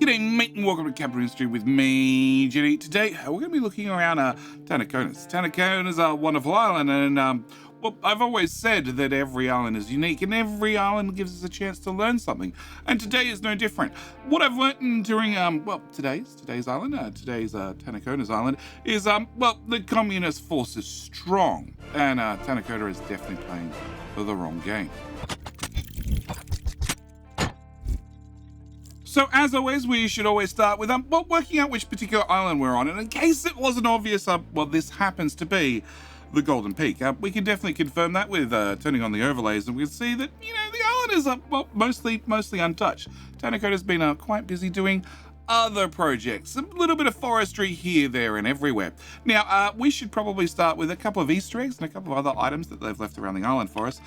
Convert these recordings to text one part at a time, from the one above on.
G'day mate and welcome to Capital History with me, Jenny. Today we're going to be looking around Tanakona. Tanakona is a wonderful island and well, I've always said that every island is unique and every island gives us a chance to learn something. And today is no different. What I've learned during, today's island, Tanakona's island is, the communist force is strong and Tanakona is definitely playing the wrong game. So as always, we should always start with working out which particular island we're on. And in case it wasn't obvious, this happens to be the Golden Peak. We can definitely confirm that with turning on the overlays, and we can see that the island is mostly untouched. Tanakona's been quite busy doing other projects, a little bit of forestry here, there, and everywhere. Now, we should probably start with a couple of Easter eggs and a couple of other items that they've left around the island for us.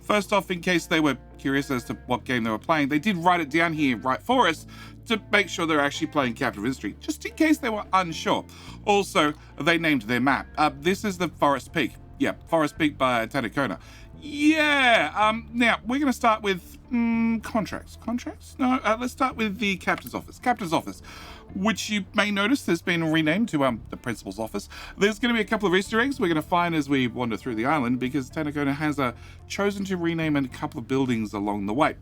First off, in case they were curious as to what game they were playing, they did write it down here right for us to make sure they're actually playing Capital History, just in case they were unsure. Also, they named their map. This is the Forest Peak. Yeah, Forest Peak by Tanakona. Yeah, now we're going to start with contracts. No, let's start with the captain's office, which you may notice has been renamed to the principal's office. There's going to be a couple of Easter eggs we're going to find as we wander through the island, because Tanakona has chosen to rename a couple of buildings along the way.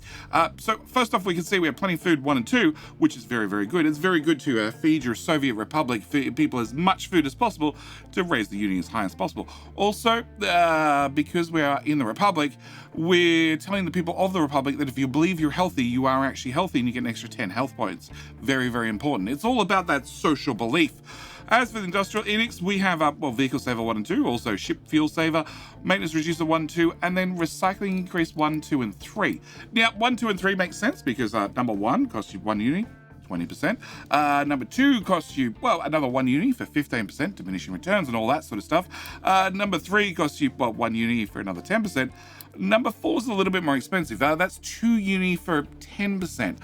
So first off, we can see we have plenty of food 1 and 2, which is very, very good. It's very good to feed your Soviet Republic people as much food as possible to raise the union as high as possible. Also, because we are in the Republic, we're telling the people of the Republic that if you believe you're healthy, you are actually healthy, and you get an extra 10 health points. Very, very important. It's all about that social belief. As for the industrial edicts, we have vehicle saver 1 and 2, also ship fuel saver, maintenance reducer 1, 2, and then recycling increase 1, 2, and 3. Now, 1, 2, and 3 makes sense because number 1 costs you 1 uni, 20%. Number 2 costs you, another 1 uni for 15%, diminishing returns and all that sort of stuff. Number 3 costs you, 1 uni for another 10%. Number 4 is a little bit more expensive. That's 2 uni for 10%.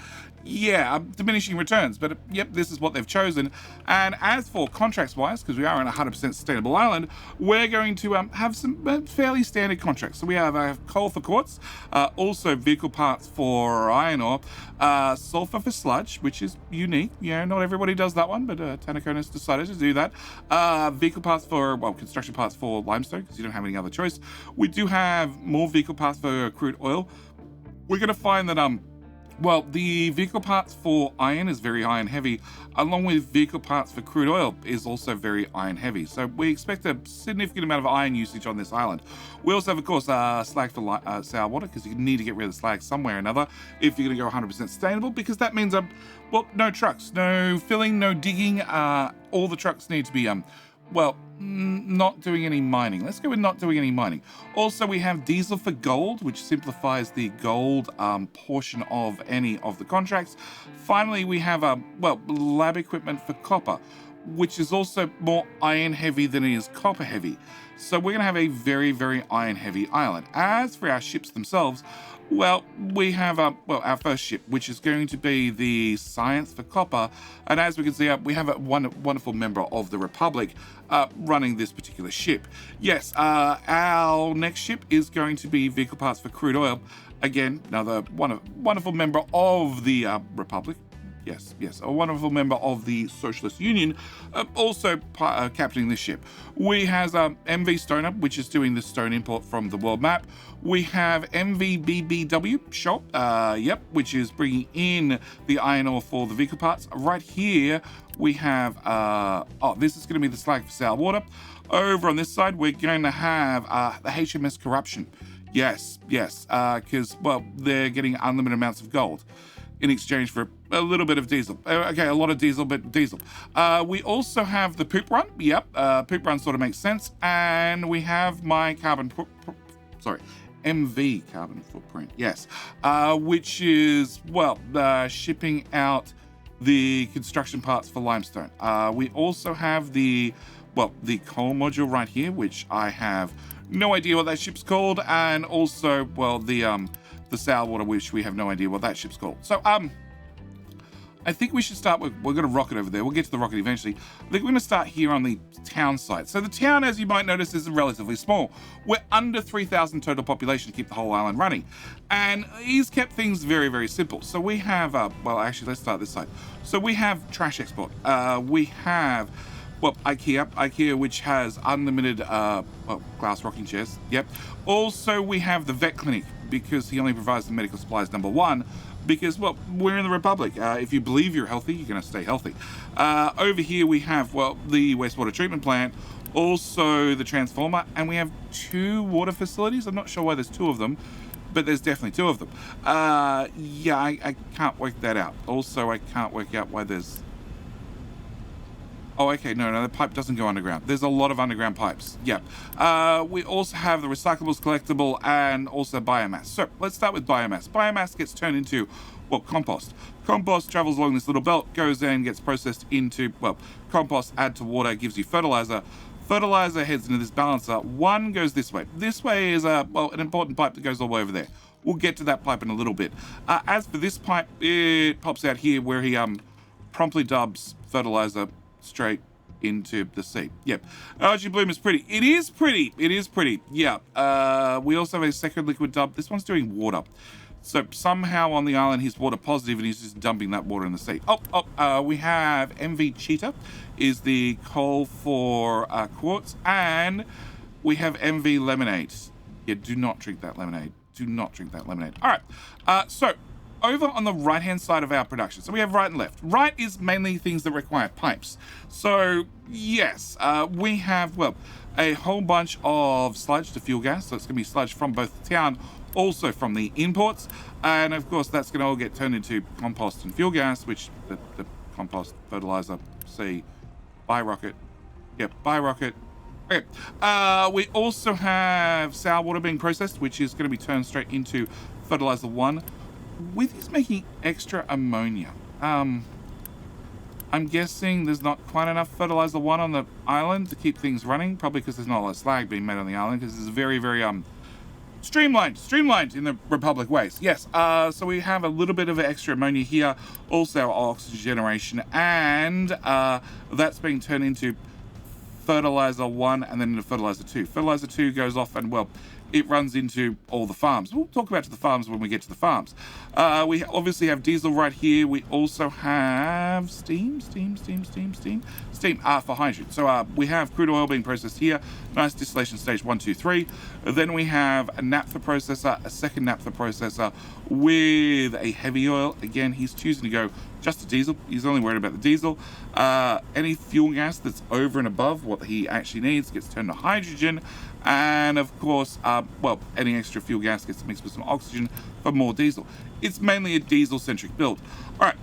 Yeah, diminishing returns, but yep, this is what they've chosen. And as for contracts-wise, because we are on a 100% sustainable island, we're going to have some fairly standard contracts. So we have coal for quartz, also vehicle parts for iron ore, sulfur for sludge, which is unique. Not everybody does that one, but Tanakona's decided to do that. Vehicle parts for, construction parts for limestone, because you don't have any other choice. We do have more vehicle parts for crude oil. We're going to find that the vehicle parts for iron is very iron heavy, along with vehicle parts for crude oil is also very iron heavy. So we expect a significant amount of iron usage on this island. We also have, of course, slag for sour water, because you need to get rid of the slag somewhere or another if you're going to go 100% sustainable, because that means, no trucks, no filling, no digging. All the trucks need to be, not doing any mining. Let's go with not doing any mining. Also, we have diesel for gold, which simplifies the gold portion of any of the contracts. Finally, we have lab equipment for copper, which is also more iron heavy than it is copper heavy. So we're going to have a very, very iron heavy island. As for our ships themselves, we have our first ship, which is going to be the Science for Copper. And as we can see, we have a wonderful member of the Republic running this particular ship. Yes, our next ship is going to be vehicle parts for crude oil. Again, another wonderful member of the Republic. Yes, a wonderful member of the Socialist Union, also captaining this ship. We have MV Stoner, which is doing the stone import from the world map. We have MVBBW Shop, which is bringing in the iron ore for the vehicle parts. Right here, we have, this is going to be the slag for sour water. Over on this side, we're going to have the HMS Corruption. Yes, because, they're getting unlimited amounts of gold in exchange for a little bit of diesel. Okay, a lot of diesel, but diesel. We also have the Poop Run. Poop Run sort of makes sense. And we have my MV carbon footprint, yes. Which is, shipping out the construction parts for limestone. We also have the coal module right here, which I have no idea what that ship's called. And also, the sour water, which we have no idea what that ship's called. So, I think we should start with, we're going to rocket over there. We'll get to the rocket eventually. I think we're going to start here on the town site. So the town, as you might notice, is relatively small. We're under 3,000 total population to keep the whole island running. And he's kept things very, very simple. So we have, well, actually, let's start this side. So we have trash export. We have, well, IKEA, which has unlimited, well, glass rocking chairs. Yep. Also, we have the vet clinic, because he only provides the medical supplies, number one. Because, well, we're in the Republic. If you believe you're healthy, you're going to stay healthy. Over here we have, well, the wastewater treatment plant, also the transformer, and we have 2 water facilities. I'm not sure why there's 2 of them, but there's definitely 2 of them. Yeah, I can't work that out. Also, I can't work out why there's... Oh, okay, no, the pipe doesn't go underground. There's a lot of underground pipes. Yeah. We also have the recyclables, collectible, and also biomass. So let's start with biomass. Biomass gets turned into, well, compost. Compost travels along this little belt, goes in, gets processed into, well, compost, add to water, gives you fertilizer. Fertilizer heads into this balancer. One goes this way. This way is, well, an important pipe that goes all the way over there. We'll get to that pipe in a little bit. As for this pipe, it pops out here where he promptly dubs fertilizer straight into the sea. Yep. Algae bloom is pretty. It is pretty. It is pretty. Yeah. We also have a second liquid dump. This one's doing water. So somehow on the island he's water positive and he's just dumping that water in the sea. We have MV Cheetah is the coal for quartz, and we have MV Lemonade. Yeah, do not drink that lemonade. Do not drink that lemonade. All right. So over on the right-hand side of our production, so we have right and left. Right is mainly things that require pipes. So, yes, we have, well, a whole bunch of sludge to fuel gas. So it's going to be sludge from both the town, also from the imports. And, of course, that's going to all get turned into compost and fuel gas, which the compost, fertilizer, buy rocket. Yep, buy rocket. Okay. We also have sour water being processed, which is going to be turned straight into fertilizer 1. With his making extra ammonia, I'm guessing there's not quite enough fertilizer 1 on the island to keep things running, probably because there's not a lot of slag being made on the island, because it's very, very streamlined in the Republic ways. Yes, so we have a little bit of extra ammonia here, also oxygen generation, and that's being turned into fertilizer 1 and then into fertilizer 2. Fertilizer 2 goes off and, well, it runs into all the farms. We'll talk about the farms when we get to the farms. We obviously have diesel right here. We also have steam for hydrogen. So we have crude oil being processed here. Nice distillation stage 1, 2, 3. Then we have a naphtha processor, a second naphtha processor with a heavy oil. Again, he's choosing to go just to diesel. He's only worried about the diesel. Any fuel gas that's over and above what he actually needs gets turned to hydrogen. And of course, well, any extra fuel gas gets mixed with some oxygen for more diesel. It's mainly a diesel-centric build. All right,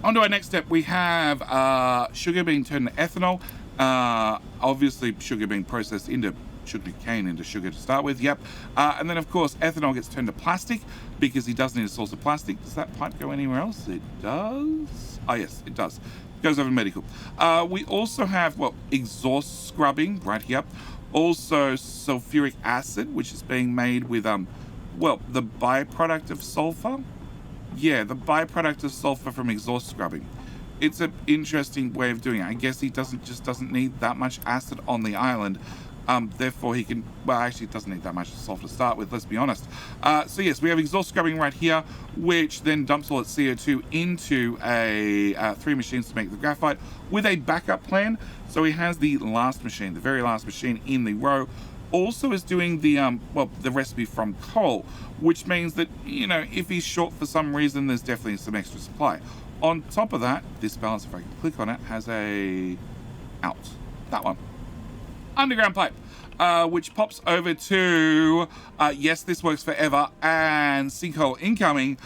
on to our next step. We have sugar being turned to ethanol. Obviously, sugar being processed into sugar cane into sugar to start with. Yep. And then, of course, ethanol gets turned to plastic because he does need a source of plastic. Does that pipe go anywhere else? It does. Oh, yes, it does. It goes over to medical. We also have, well, exhaust scrubbing right here. Also, sulfuric acid, which is being made with, well, the byproduct of sulfur. Yeah, the byproduct of sulfur from exhaust scrubbing. It's an interesting way of doing it. I guess he doesn't need that much acid on the island. Therefore, he can, well, actually, it doesn't need that much sulfur to start with, let's be honest. So, yes, we have exhaust scrubbing right here, which then dumps all its CO2 into 3 machines to make the graphite with a backup plan. So he has the last machine, the very last machine in the row, also is doing the, well, the recipe from coal, which means that, you know, if he's short for some reason, there's definitely some extra supply. On top of that, this balance, if I can click on it, has a out. That one. Underground pipe, which pops over to, yes, this works forever, and sinkhole incoming,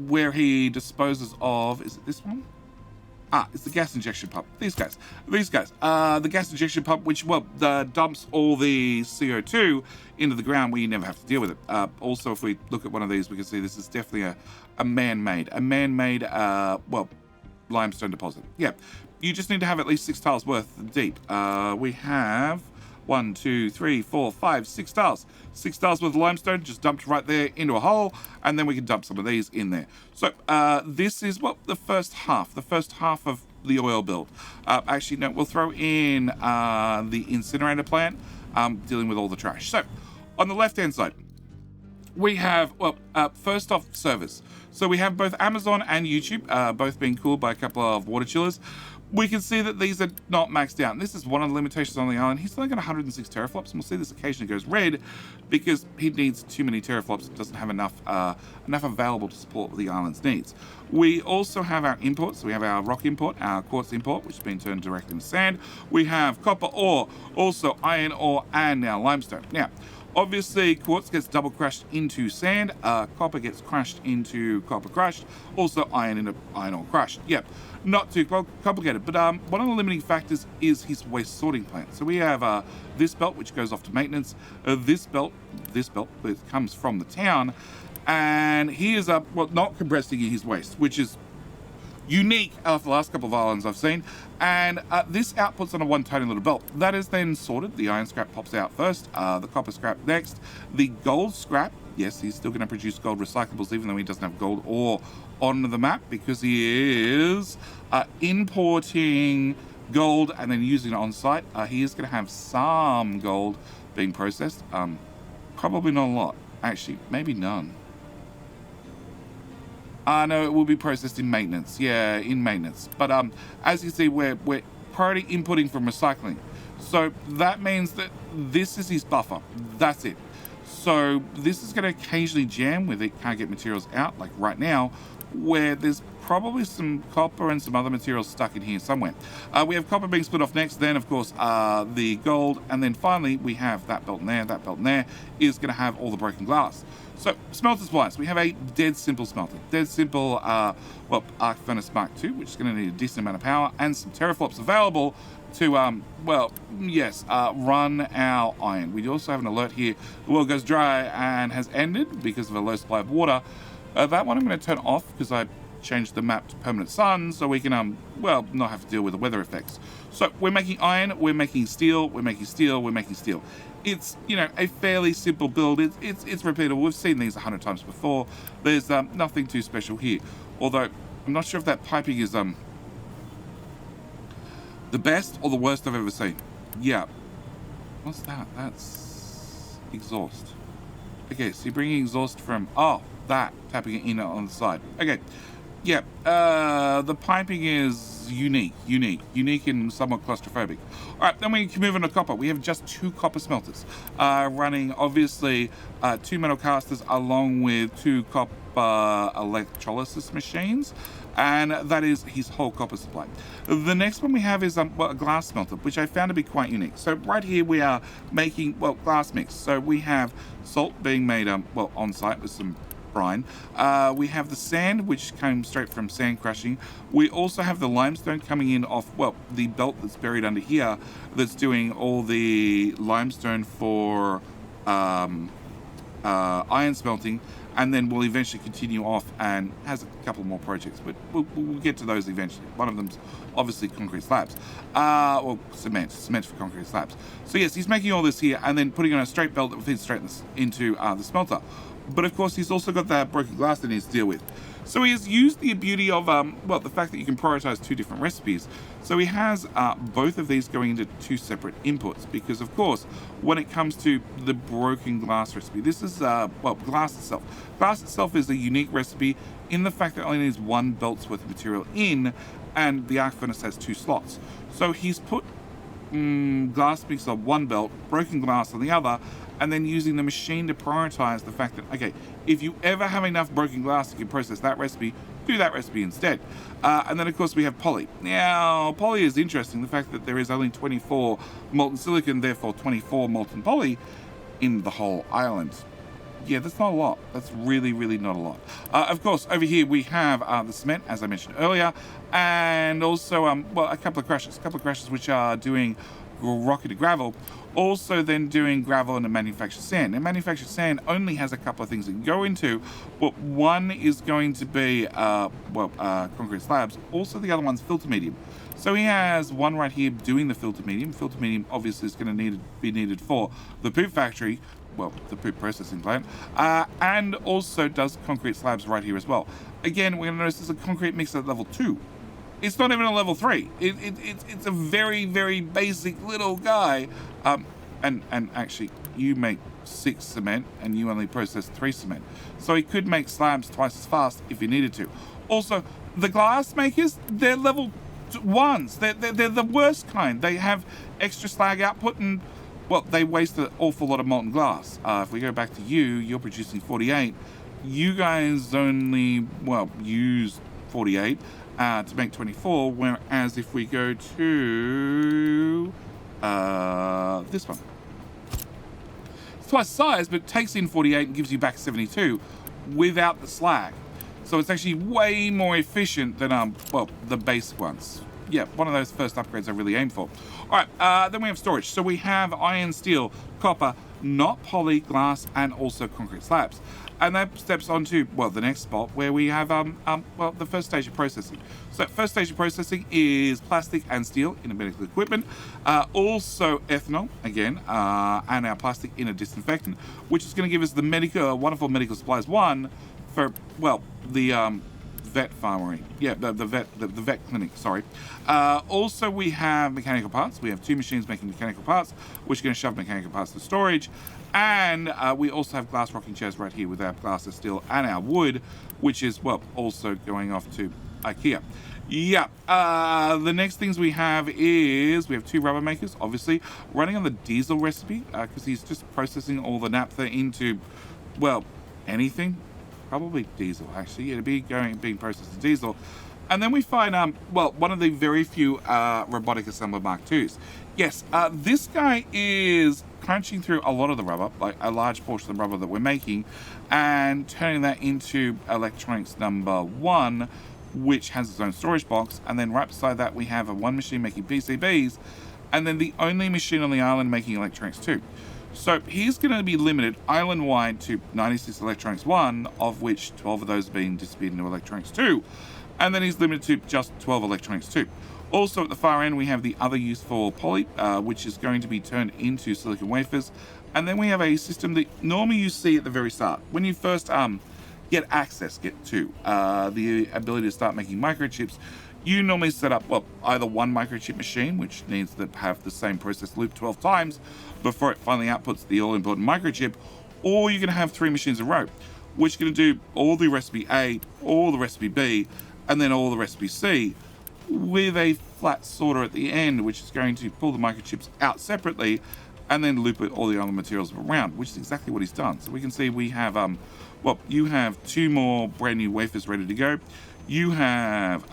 where he disposes of, is it this one? It's the gas injection pump. These guys. The gas injection pump, which, well, dumps all the CO2 into the ground where you never have to deal with it. Also, if we look at one of these, we can see this is definitely a man-made, well, limestone deposit. Yeah. You just need to have at least 6 tiles worth deep. We have 1, 2, 3, 4, 5, 6 tiles. 6 tiles worth of limestone just dumped right there into a hole, and then we can dump some of these in there. So this is the first half of the oil build. Actually, no, we'll throw in the incinerator plant, dealing with all the trash. So on the left-hand side, we have, first off, servers. So we have both Amazon and YouTube, both being cooled by a couple of water chillers. We can see that these are not maxed out. And this is one of the limitations on the island. He's only got 106 teraflops, and we'll see this occasionally goes red because he needs too many teraflops. Doesn't have enough available to support the island's needs. We also have our imports. So we have our rock import, our quartz import, which has been turned directly into sand. We have copper ore, also iron ore, and now limestone. Now, obviously, quartz gets double crushed into sand, copper gets crushed into copper crushed, also iron into iron ore crushed. Yep, not too complicated, but one of the limiting factors is his waste sorting plant. So we have this belt, which goes off to maintenance, this belt, which comes from the town, and he is not compressing his waste, which is unique out of the last couple of islands I've seen, and this outputs on a one tiny little belt. That is then sorted. The iron scrap pops out first, the copper scrap next, the gold scrap, yes, he's still going to produce gold recyclables even though he doesn't have gold ore on the map because he is importing gold and then using it on site. He is going to have some gold being processed, probably not a lot, actually, maybe none. No, it will be processed in maintenance. Yeah, in maintenance. But as you see, we're priority inputting from recycling. So that means that this is his buffer. That's it. So this is going to occasionally jam where they can't get materials out, like right now, where there's probably some copper and some other materials stuck in here somewhere. We have copper being split off next, then of course the gold, and then finally we have that belt in there. That belt in there is going to have all the broken glass. So, smelters wise, we have a dead simple smelter. Dead simple, arc furnace Mark II, which is going to need a decent amount of power and some teraflops available to, run our iron. We also have an alert here. The world goes dry and has ended because of a low supply of water. That one I'm going to turn off because I changed the map to permanent sun so we can, not have to deal with the weather effects. So, we're making iron, we're making steel, we're making steel, we're making steel. It's, a fairly simple build. It's repeatable. We've seen these 100 times before. There's nothing too special here. Although, I'm not sure if that piping is the best or the worst I've ever seen. Yeah. What's that? That's exhaust. Okay, so you're bringing exhaust from, that, tapping it in on the side. Okay. Yeah, the piping is unique and somewhat claustrophobic. All right, then we can move on to copper. We have just 2 copper smelters, running obviously 2 metal casters along with 2 copper electrolysis machines, and that is his whole copper supply. The next one we have is a glass smelter, which I found to be quite unique. So right here we are making glass mix. So we have salt being made on site with some brine. We have the sand, which came straight from sand crushing. We also have the limestone coming in off, the belt that's buried under here that's doing all the limestone for iron smelting, and then we'll eventually continue off and has a couple more projects, but we'll get to those eventually. One of them's obviously concrete slabs, cement for concrete slabs. So yes, he's making all this here and then putting on a straight belt that will feed straight into the smelter. But of course, he's also got that broken glass that he needs to deal with. So he has used the beauty of, the fact that you can prioritize 2 different recipes. So he has both of these going into 2 separate inputs because, of course, when it comes to the broken glass recipe, this is, glass itself. Glass itself is a unique recipe in the fact that it only needs 1 belt's worth of material in, and the arc furnace has 2 slots. So he's put glass mix on 1 belt, broken glass on the other, and then using the machine to prioritize the fact that, okay, if you ever have enough broken glass you can process that recipe, do that recipe instead. And then, of course, we have poly. Now, poly is interesting, the fact that there is only 24 molten silicon, therefore 24 molten poly in the whole island. Yeah, that's not a lot. That's really, really not a lot. Of course, over here we have the cement, as I mentioned earlier, and also, a couple of crushers which are doing rock into gravel. Also then doing gravel and manufactured sand. And manufactured sand only has a couple of things it can go into, but one is going to be concrete slabs. Also the other one's filter medium. So he has one right here doing the filter medium. Filter medium obviously is going to be needed for the poop factory, well, the poop processing plant, and also does concrete slabs right here as well. Again, we're going to notice there's a concrete mixer at level 2. It's not even a level 3. It's a very, very basic little guy. And actually, you make 6 cement and you only process 3 cement. So he could make slabs twice as fast if he needed to. Also, the glass makers, they're level 1s. They're the worst kind. They have extra slag output and, well, they waste an awful lot of molten glass. If we go back to you're producing 48. You guys only, well, use 48 to make 24, whereas if we go to this one, it's twice the size, but takes in 48 and gives you back 72 without the slag. So it's actually way more efficient than the basic ones. Yeah, one of those first upgrades I really aim for. All right, then we have storage. So we have iron, steel, copper, not poly, glass, and also concrete slabs. And that steps on to, well, the next spot where we have, the first stage of processing. So first stage of processing is plastic and steel in a medical equipment. Also ethanol, again, and our plastic in a disinfectant, which is going to give us the wonderful medical supplies one for, well, the vet farmery. Yeah, the vet clinic, sorry. Also, we have mechanical parts. We have 2 machines making mechanical parts, which are going to shove mechanical parts to storage. And we also have glass rocking chairs right here with our glass and steel and our wood, which is, well, also going off to IKEA. Yeah, the next things we have is we have 2 rubber makers, obviously, running on the diesel recipe, because he's just processing all the naphtha into, well, anything. Probably diesel, actually. It'd be being processed in diesel. And then we find, one of the very few robotic assembler Mark IIs. Yes, this guy is crunching through a lot of the rubber, like a large portion of the rubber that we're making, and turning that into electronics number 1, which has its own storage box. And then right beside that, we have one machine making PCBs, and then the only machine on the island making electronics 2. So he's going to be limited island-wide to 96 electronics 1, of which 12 of those are being distributed into electronics 2. And then he's limited to just 12 electronics 2. Also at the far end, we have the other use for poly, which is going to be turned into silicon wafers. And then we have a system that normally you see at the very start. When you first get to the ability to start making microchips, you normally set up, well, either one microchip machine, which needs to have the same process loop 12 times before it finally outputs the all-important microchip, or you're going to have 3 machines in a row, which are going to do all the recipe A, all the recipe B, and then all the recipe C, with a flat sorter at the end, which is going to pull the microchips out separately and then loop all the other materials around, which is exactly what he's done. So we can see we have, you have 2 more brand new wafers ready to go. You have,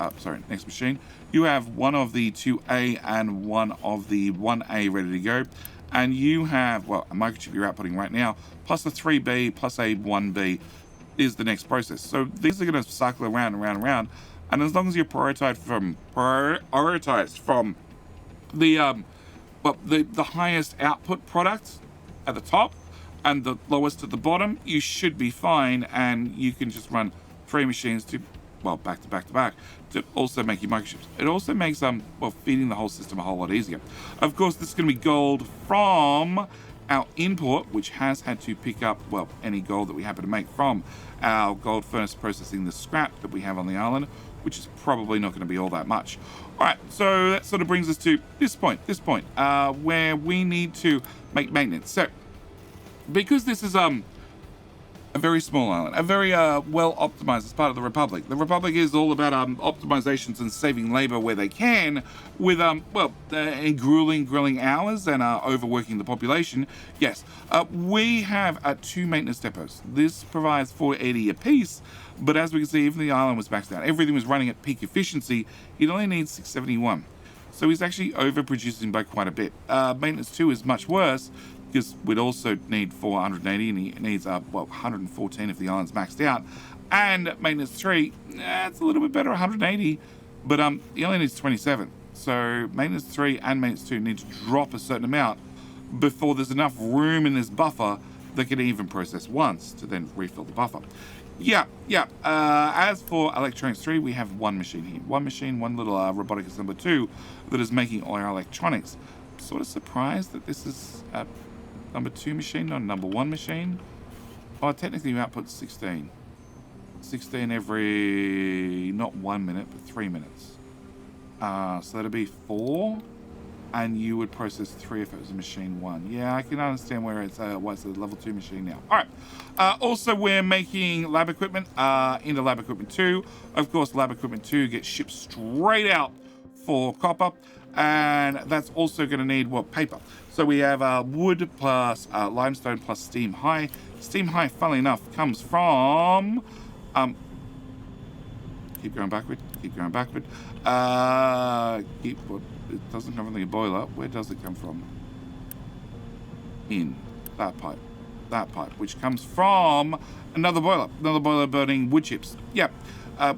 next machine. You have one of the 2A and one of the 1A ready to go. And you have, well, a microchip you're outputting right now, plus a 3B, plus a 1B is the next process. So these are going to cycle around and around and around. And as long as you're prioritized from the highest output product at the top and the lowest at the bottom, you should be fine. And you can just run 3 machines to, well, back to back to back, to also make your microchips. It also makes feeding the whole system a whole lot easier. Of course, this is going to be gold from our import, which has had to pick up, well, any gold that we happen to make from our gold furnace processing the scrap that we have on the island, which is probably not going to be all that much. All right, so that sort of brings us to this point, where we need to make maintenance. So, because this is a very small island, a very well optimized as part of the Republic. The Republic is all about optimizations and saving labor where they can, with grueling hours and overworking the population. Yes, we have 2 maintenance depots. This provides 480 apiece, but as we can see, even the island was maxed out. Everything was running at peak efficiency. It only needs 671. So he's actually overproducing by quite a bit. Maintenance 2 is much worse, because we'd also need 480, and he needs 114 if the island's maxed out. And maintenance 3, it's a little bit better, 180, but he only needs 27. So maintenance 3 and maintenance 2 need to drop a certain amount before there's enough room in this buffer that can even process once to then refill the buffer. Yeah. As for electronics 3, we have one machine here. One machine, one little robotic assembler 2 that is making all our electronics. Sort of surprised that this is a number 2 machine, not a number 1 machine. Oh, technically you output 16. 16 every, not 1 minute, but 3 minutes. So that'd be 4. And you would process 3 if it was a machine 1. Yeah, I can understand where it's why it's a level 2 machine now. All right. Also, we're making lab equipment into lab equipment 2. Of course, lab equipment 2 gets shipped straight out for copper, and that's also going to need paper. So we have wood plus limestone plus steam high. Steam high, funnily enough, comes from keep going backward. It doesn't come from the boiler. Where does it come from? In that pipe, which comes from another boiler burning wood chips. Yep,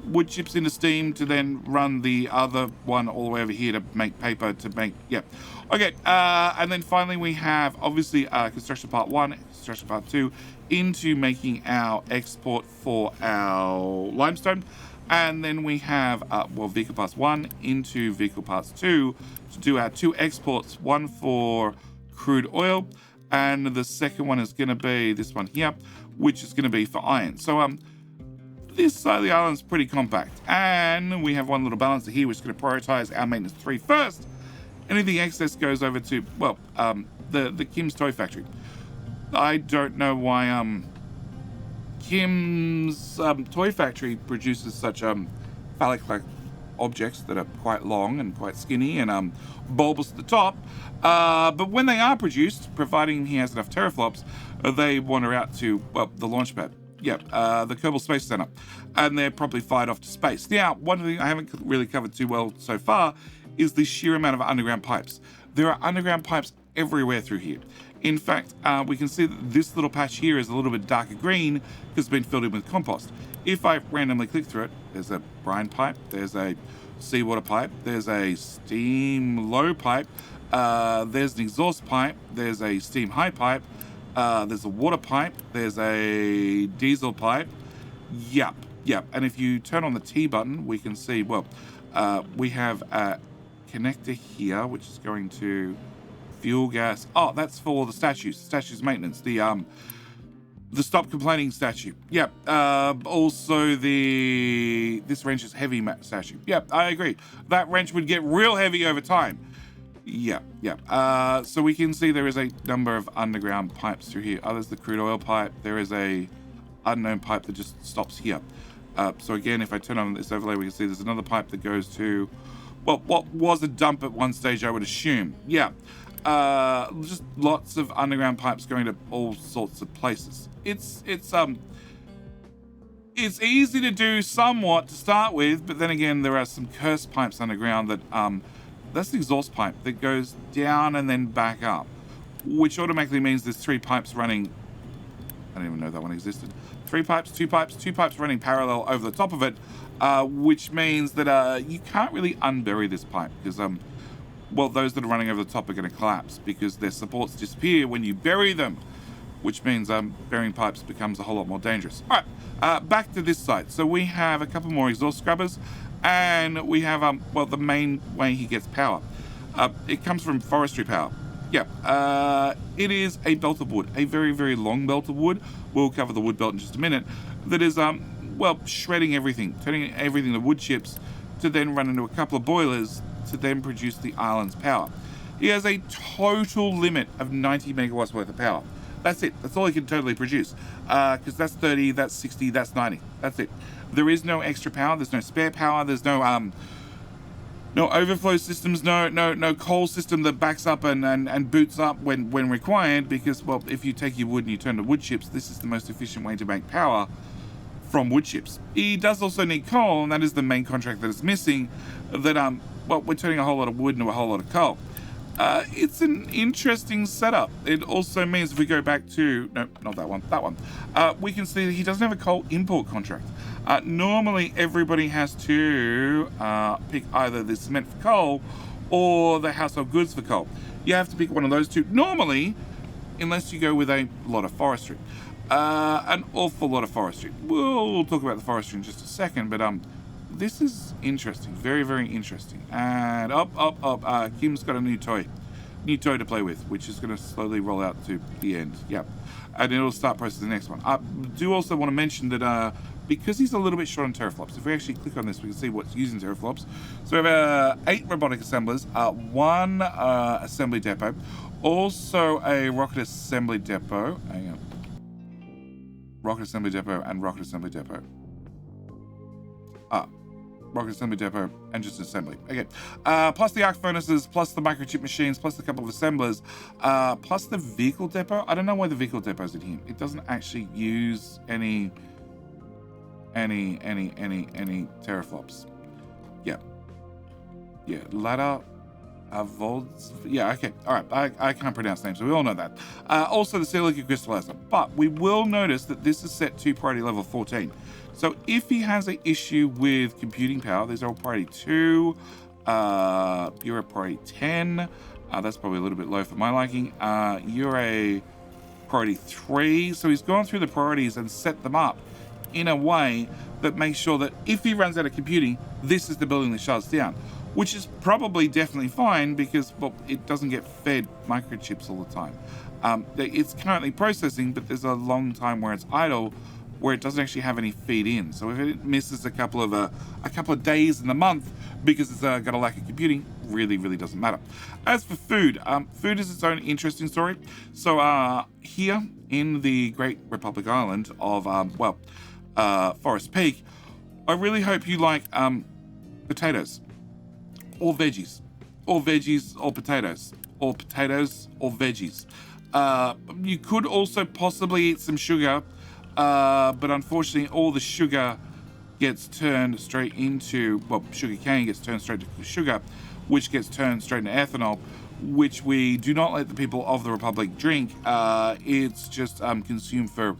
wood chips into steam to then run the other one all the way over here to make paper to make, yep. Okay, and then finally we have obviously construction part 1, construction part 2 into making our export for our limestone. And then we have, vehicle parts 1 into vehicle parts 2 to do our 2 exports, one for crude oil, and the second one is going to be this one here, which is going to be for iron. So this side of the island is pretty compact. And we have one little balancer here, which is going to prioritize our maintenance 3 first. Anything excess goes over to, the Kim's Toy Factory. I don't know why, Kim's Toy Factory produces such phallic-like objects that are quite long and quite skinny and bulbous at the top. But when they are produced, providing he has enough teraflops, they wander out to the launch pad. Yep, the Kerbal Space Center, and they're probably fired off to space. Now, one thing I haven't really covered too well so far is the sheer amount of underground pipes. There are underground pipes everywhere through here. In fact, we can see that this little patch here is a little bit darker green because it's been filled in with compost. If I randomly click through it, there's a brine pipe, there's a seawater pipe, there's a steam low pipe, there's an exhaust pipe, there's a steam high pipe, there's a water pipe, there's a diesel pipe. Yep. And if you turn on the T button, we can see, we have a connector here, which is going to fuel gas. Oh, that's for the statues maintenance. The stop complaining statue. Yep. Also this wrench is heavy statue. Yep, I agree. That wrench would get real heavy over time. Yep. So we can see there is a number of underground pipes through here. There's the crude oil pipe. There is a unknown pipe that just stops here. So again, if I turn on this overlay, we can see there's another pipe that goes to, what was a dump at one stage, I would assume. Yeah. Just lots of underground pipes going to all sorts of places. It's easy to do somewhat to start with, but then again, there are some cursed pipes underground that, that's the exhaust pipe that goes down and then back up, which automatically means there's 3 pipes running. I didn't even know that one existed. 3 pipes, 2 pipes running parallel over the top of it, which means that you can't really unbury this pipe because those that are running over the top are going to collapse because their supports disappear when you bury them, which means burying pipes becomes a whole lot more dangerous. All right, back to this side. So we have a couple more exhaust scrubbers, and we have the main way he gets power. It comes from Forestry Power. Yeah, it is a belt of wood, a very, very long belt of wood. We'll cover the wood belt in just a minute. That is, shredding everything, turning everything to wood chips to then run into a couple of boilers to then produce the island's power. He has a total limit of 90 megawatts worth of power. That's it. That's all he can totally produce. Because that's 30, that's 60, that's 90. That's it. There is no extra power. There's no spare power. There's no overflow systems. No coal system that backs up and boots up when required. Because if you take your wood and you turn to wood chips, this is the most efficient way to make power from wood chips. He does also need coal, and that is the main contract that is missing. That we're turning a whole lot of wood into a whole lot of coal. It's an interesting setup. It also means if we go back to, no, not that one, we can see that he doesn't have a coal import contract. Normally, everybody has to pick either the cement for coal or the household goods for coal. You have to pick one of those two. Normally, unless you go with a lot of forestry. An awful lot of forestry. We'll talk about the forestry in just a second, but this is interesting. Very, very interesting. And Kim's got a new toy to play with, which is going to slowly roll out to the end. Yep. And it'll start processing the next one. I do also want to mention that because he's a little bit short on teraflops, if we actually click on this, we can see what's using teraflops. So we have 8 robotic assemblers, 1 assembly depot, also a rocket assembly depot. Hang on. Rocket assembly depot and rocket assembly depot. Rocket assembly depot and just assembly. Okay. Plus the arc furnaces, plus the microchip machines, plus a couple of assemblers, plus the vehicle depot. I don't know why the vehicle depot's in here. It doesn't actually use any teraflops. Yeah. Yeah. Ladder. Volts. Yeah, okay. All right. I can't pronounce names, so we all know that. Also the silica crystallizer. But we will notice that this is set to priority level 14. So if he has an issue with computing power, these are all priority 2. You're a priority 10. That's probably a little bit low for my liking. You're a priority 3. So he's gone through the priorities and set them up in a way that makes sure that if he runs out of computing, this is the building that shuts down. Which is probably definitely fine because, well, it doesn't get fed microchips all the time. It's currently processing, but there's a long time where it's idle, where it doesn't actually have any feed in. So if it misses a couple of days in the month because it's got a lack of computing, really doesn't matter. As for food, food is its own interesting story. So here in the Great Republic Island of Forest Peak, I really hope you like potatoes. Or veggies, or potatoes, or potatoes, or veggies. You could also possibly eat some sugar, but unfortunately all the sugar gets turned straight into, sugar cane gets turned straight to sugar, which gets turned straight into ethanol, which we do not let the people of the Republic drink. It's just consumed for,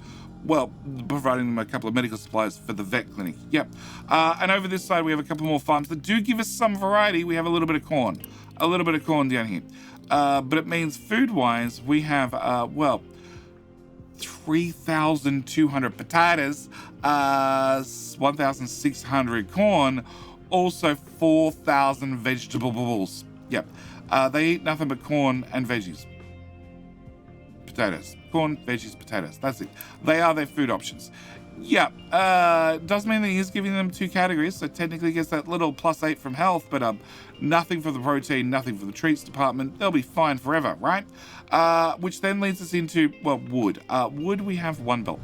providing them a couple of medical supplies for the vet clinic. Yep. And over this side, we have a couple more farms that do give us some variety. We have a little bit of corn. Down here. But it means food-wise, we have, 3,200 potatoes, 1,600 corn, also 4,000 vegetables. Yep. They eat nothing but corn and veggies. Potatoes. Corn, veggies, potatoes. That's it. They are their food options. Yeah, does mean that he is giving them 2 categories, so technically gets that little +8 from health, but nothing for the protein, nothing for the treats department. They'll be fine forever, right? Which then leads us into, wood. Wood, we have 1 belt.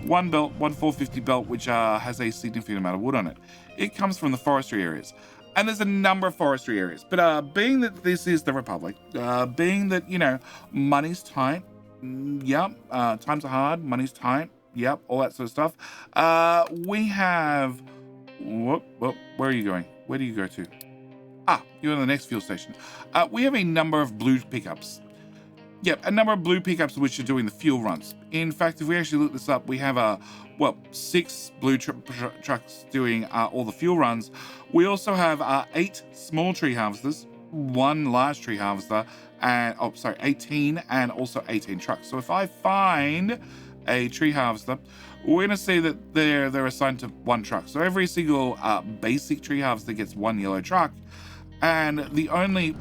1 belt, 1 450 belt, which has a significant amount of wood on it. It comes from the forestry areas. And there's a number of forestry areas. But being that this is the Republic, being that, money's tight, times are hard, money's tight, all that sort of stuff. We have, where are you going? Where do you go to? You're on the next fuel station. We have a number of blue pickups. A number of blue pickups which are doing the fuel runs. In fact, if we actually look this up, we have 6 blue trucks doing all the fuel runs. We also have 8 small tree harvesters, 1 large tree harvester, and 18, and also 18 trucks. So if I find a tree harvester, we're going to see that they're assigned to 1 truck. So every single basic tree harvester gets 1 yellow truck. And the only,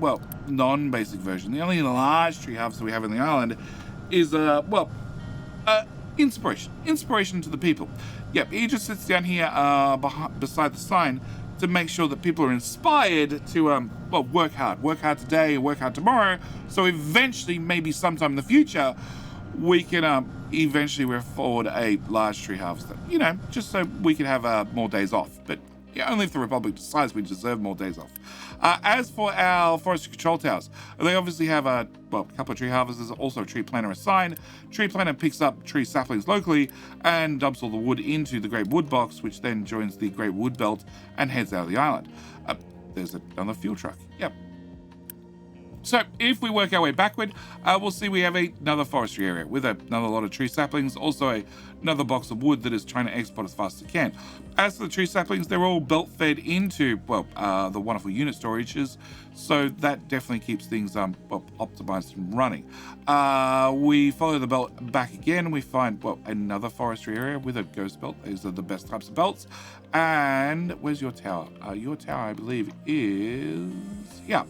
non-basic version, the only large tree harvester we have in the island is, inspiration to the people. He just sits down here beside the sign to make sure that people are inspired to, work hard today, work hard tomorrow. So eventually, maybe sometime in the future, we can eventually afford a large tree harvester, just so we can have more days off. But only if the Republic decides we deserve more days off. As for our forestry control towers, they obviously have a couple of tree harvesters, also a tree planter assigned. Tree planter picks up tree saplings locally and dumps all the wood into the Great Wood Box, which then joins the Great Wood Belt and heads out of the island. There's another fuel truck. So if we work our way backward, we'll see we have another forestry area with another lot of tree saplings, also another box of wood that is trying to export as fast as it can. As for the tree saplings, they're all belt fed into, well, the wonderful unit storages, so that definitely keeps things optimized and running. We follow the belt back again, and we find, well, another forestry area with a ghost belt. These are the best types of belts. And where's your tower? Your tower, I believe, is here.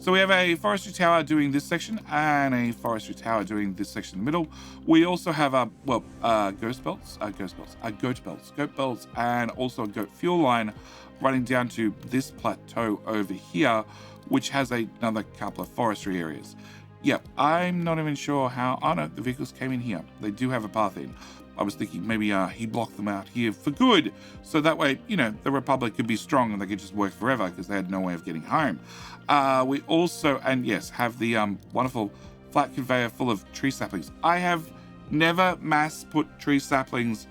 So we have a forestry tower doing this section and a forestry tower doing this section in the middle. We also have goat belts, and also a goat fuel line running down to this plateau over here, which has another couple of forestry areas. Yep, I'm not even sure how. Oh no, the vehicles came in here. They do have a path in. I was thinking maybe he blocked them out here for good, so that way, you know, the Republic could be strong and they could just work forever because they had no way of getting home. We also, and yes, have the wonderful flat conveyor full of tree saplings. I have never mass put tree saplings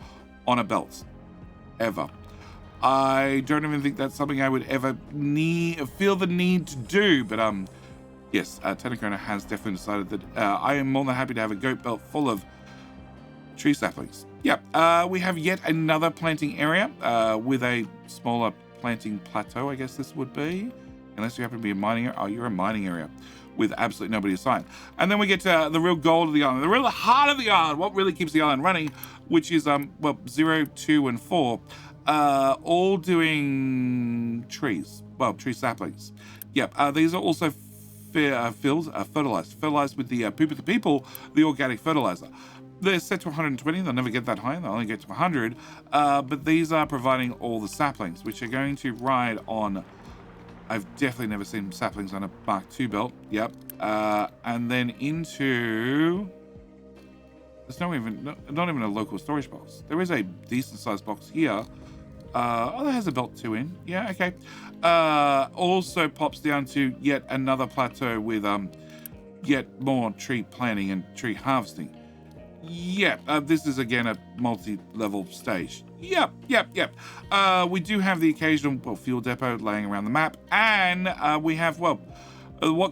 on a belt, ever. I don't even think that's something I would ever feel the need to do, but yes, Tanakona has definitely decided that I am more than happy to have a goat belt full of tree saplings. Yep, we have yet another planting area with a smaller planting plateau, I guess this would be. Unless you happen to be a mining area. Oh, you're a mining area with absolutely nobody assigned. And then we get to the real gold of the island, the real heart of the island, what really keeps the island running, which is, 0, 2, and 4, all doing trees. Well, tree saplings. Yep, these are also fertilized with the poop of the people, the organic fertilizer. They're set to 120, they'll never get that high, they'll only get to 100, but these are providing all the saplings, which are going to ride on, I've definitely never seen saplings on a Mark II belt, yep, and then into, there's not even a local storage box. There is a decent sized box here. Oh, that has a belt 2 in, yeah, okay. Also pops down to yet another plateau with yet more tree planting and tree harvesting. Yeah, this is again a multi-level stage. Yep. We do have the occasional fuel depot laying around the map, and we have, what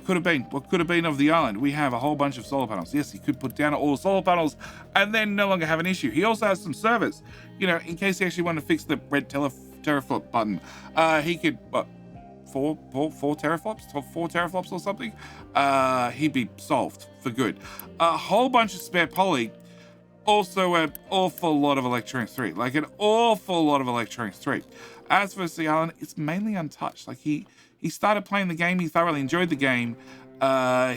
could have been of the island. We have a whole bunch of solar panels. Yes, he could put down all the solar panels and then no longer have an issue. He also has some servers, you know, in case he actually wanted to fix the red teraflop button. He could, four teraflops or something, he'd be solved for good. A whole bunch of spare poly, also an awful lot of electronics 3, like an awful lot of electronics 3. As for the island, it's mainly untouched. Like he started playing the game, he thoroughly enjoyed the game.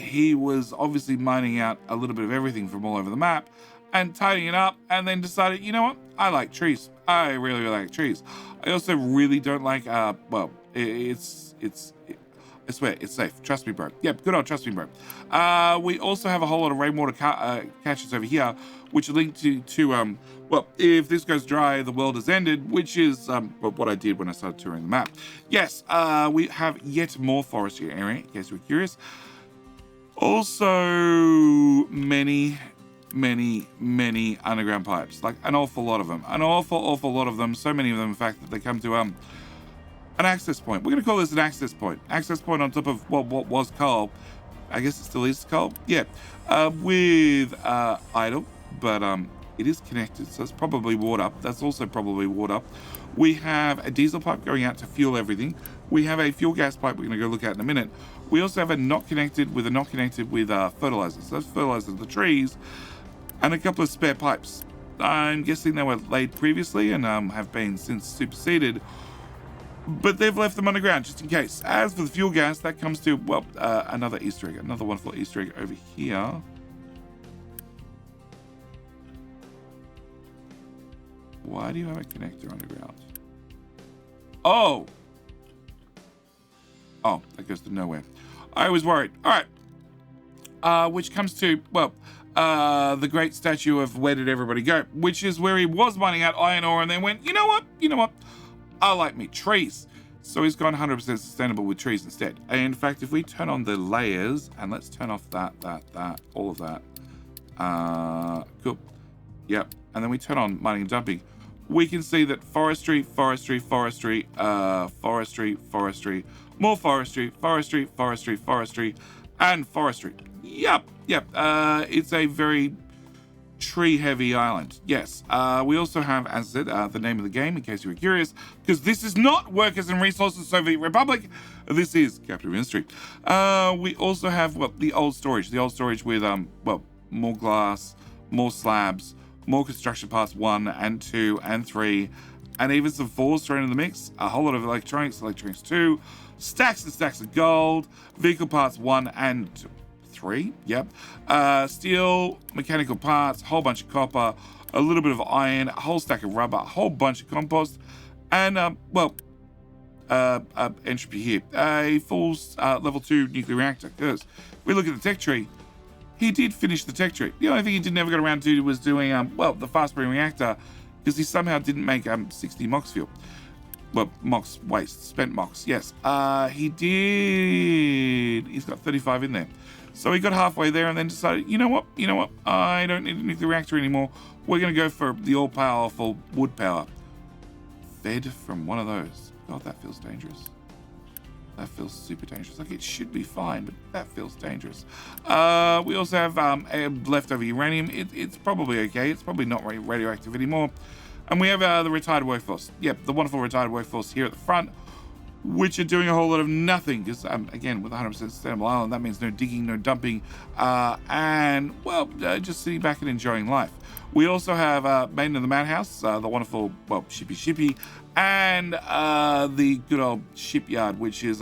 He was obviously mining out a little bit of everything from all over the map and tidying it up, and then decided, you know what, I like trees. I really like trees. I also really don't like, I swear, it's safe. Trust me, bro. Yep, good old trust me, bro. We also have a whole lot of rainwater catches over here, which are linked to if this goes dry, the world has ended, which is what I did when I started touring the map. Yes, we have yet more forestry area, in case you're curious. Also, many underground pipes, like an awful lot of them. An awful lot of them. So many of them, in fact, that they come to an access point. We're going to call this an access point. Access point on top of what was coal. I guess it still is coal. Yeah. With idle, but it is connected, so it's probably water. That's also probably water. We have a diesel pipe going out to fuel everything. We have a fuel gas pipe we're going to go look at in a minute. We also have a not connected with fertilizer. So that's fertilizer the trees, and a couple of spare pipes. I'm guessing they were laid previously and have been since superseded, but they've left them underground just in case. As for the fuel gas, that comes to, another Easter egg, another wonderful Easter egg over here. Why do you have a connector underground? Oh, that goes to nowhere. I was worried. All right. Which comes to, the great statue of where did everybody go, which is where he was mining out iron ore and then went, you know what? I like me trees. So he's gone 100% sustainable with trees instead. And in fact, if we turn on the layers, and let's turn off that, all of that. Cool. Yep. And then we turn on mining and dumping. we can see that forestry, more forestry, and forestry. Yep. It's a very tree-heavy island. Yes. We also have, as I said, the name of the game, in case you were curious, because this is not Workers and Resources Soviet Republic. This is Capital Industry. We also have, well, the old storage. The old storage with, well, more glass, more slabs, more construction parts 1 and 2 and 3, and even some 4s thrown in the mix. A whole lot of electronics 2, stacks and stacks of gold, vehicle parts 1 and 3, yep. Steel, mechanical parts, a whole bunch of copper, a little bit of iron, a whole stack of rubber, a whole bunch of compost, and, well, entropy here. A full level 2 nuclear reactor, because we look at the tech tree. He did finish the tech tree. The only thing he did never got around to was doing, well, the fast breeding reactor, because he somehow didn't make 60 MOX fuel. Well, MOX waste, spent MOX, yes. He did. He's got 35 in there. So he got halfway there and then decided, you know what? I don't need a nuclear reactor anymore. We're going to go for the all-powerful wood power. Fed from one of those. God, that feels dangerous. That feels super dangerous. Like, it should be fine, but that feels dangerous. We also have leftover uranium. It's probably okay. It's probably not radioactive anymore. And we have the retired workforce. Yep, the wonderful retired workforce here at the front, which are doing a whole lot of nothing. Because, again, with 100% sustainable island, that means no digging, no dumping, and, well, just sitting back and enjoying life. We also have Maiden of the Madhouse, the wonderful, well, Shippy, and the good old shipyard, which is,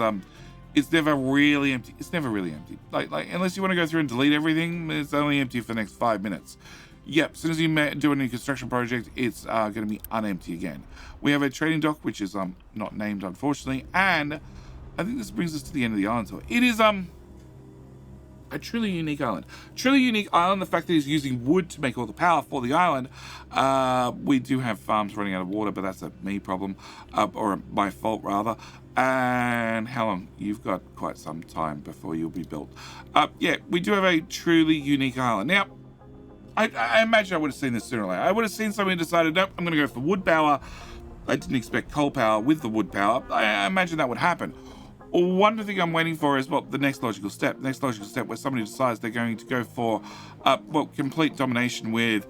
it's never really empty. It's never really empty. Like unless you want to go through and delete everything, it's only empty for the next 5 minutes. Yep, as soon as you do a new construction project, it's going to be unempty again. We have a trading dock, which is not named, unfortunately, and I think this brings us to the end of the island tour. It is a truly unique island. Truly unique island, the fact that he's using wood to make all the power for the island. We do have farms running out of water, but that's a me problem, or my fault, rather. And how long? You've got quite some time before you'll be built. Yeah, we do have a truly unique island. Now, I imagine I would have seen this sooner or later. I would have seen somebody decided, nope, I'm going to go for wood power. I didn't expect coal power with the wood power. I imagine that would happen. One thing I'm waiting for is, well, the next logical step. The next logical step where somebody decides they're going to go for, well, complete domination with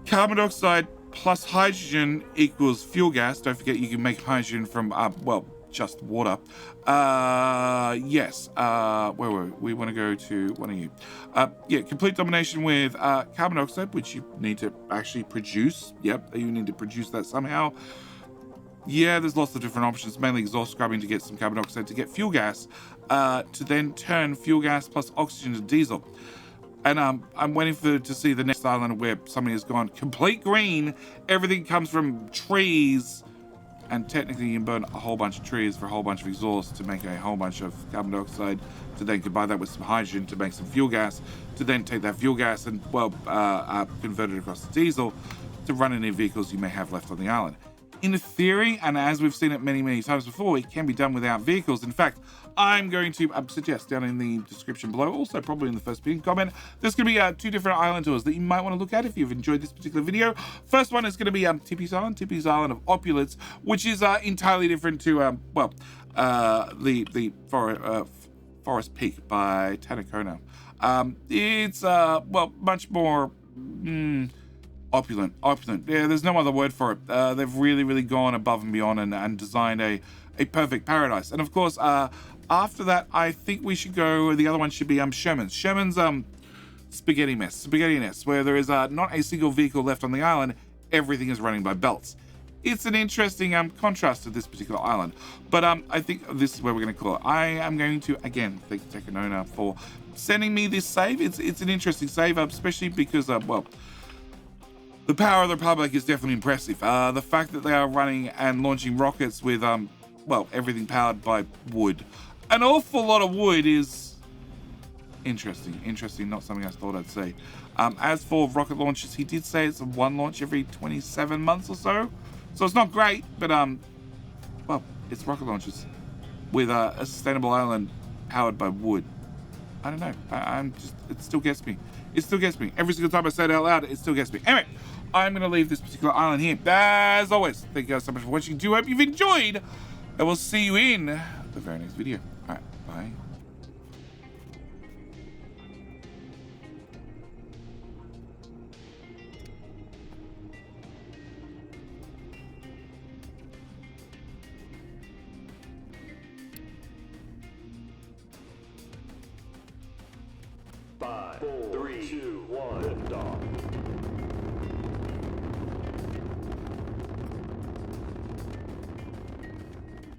carbon dioxide plus hydrogen equals fuel gas. Don't forget you can make hydrogen from, well, just water. Yes. Where were we? We want to go to one of you. Yeah, complete domination with carbon dioxide, which you need to actually produce. Yep, you need to produce that somehow. Yeah, there's lots of different options, mainly exhaust scrubbing to get some carbon dioxide to get fuel gas, to then turn fuel gas plus oxygen to diesel. And I'm waiting to see the next island where somebody has gone complete green. Everything comes from trees, and technically you can burn a whole bunch of trees for a whole bunch of exhaust to make a whole bunch of carbon dioxide, to then combine that with some hydrogen to make some fuel gas, to then take that fuel gas and, well, convert it across to diesel to run any vehicles you may have left on the island. In theory, and as we've seen it many, many times before, it can be done without vehicles. In fact, I'm going to suggest down in the description below, also probably in the first pinned comment, there's going to be 2 different island tours that you might want to look at if you've enjoyed this particular video. First one is going to be Tippy's Island of Opulence, which is entirely different to, well, the Forest Peak by Tanakona. It's, well, much more... opulent. Yeah, there's no other word for it. They've really gone above and beyond and designed a perfect paradise. And of course, after that, I think we should go, the other one should be Sherman's spaghetti nest, where there is not a single vehicle left on the island. Everything is running by belts. It's an interesting contrast to this particular island. But I think this is where we're going to call it. I am going to, again, thank Tanakona for sending me this save. It's an interesting save, especially because, well, the power of the Republic is definitely impressive. The fact that they are running and launching rockets with, well, everything powered by wood. An awful lot of wood is interesting, not something I thought I'd say. As for rocket launches, he did say it's one launch every 27 months or so. So it's not great, but, well, it's rocket launches with a sustainable island powered by wood. I don't know. I'm just, it still gets me. Every single time I say it out loud, it still gets me. Anyway, I'm going to leave this particular island here. As always, thank you guys so much for watching. Do hope you've enjoyed, and we'll see you in the very next video. All right, bye. Five, four, three, two, one.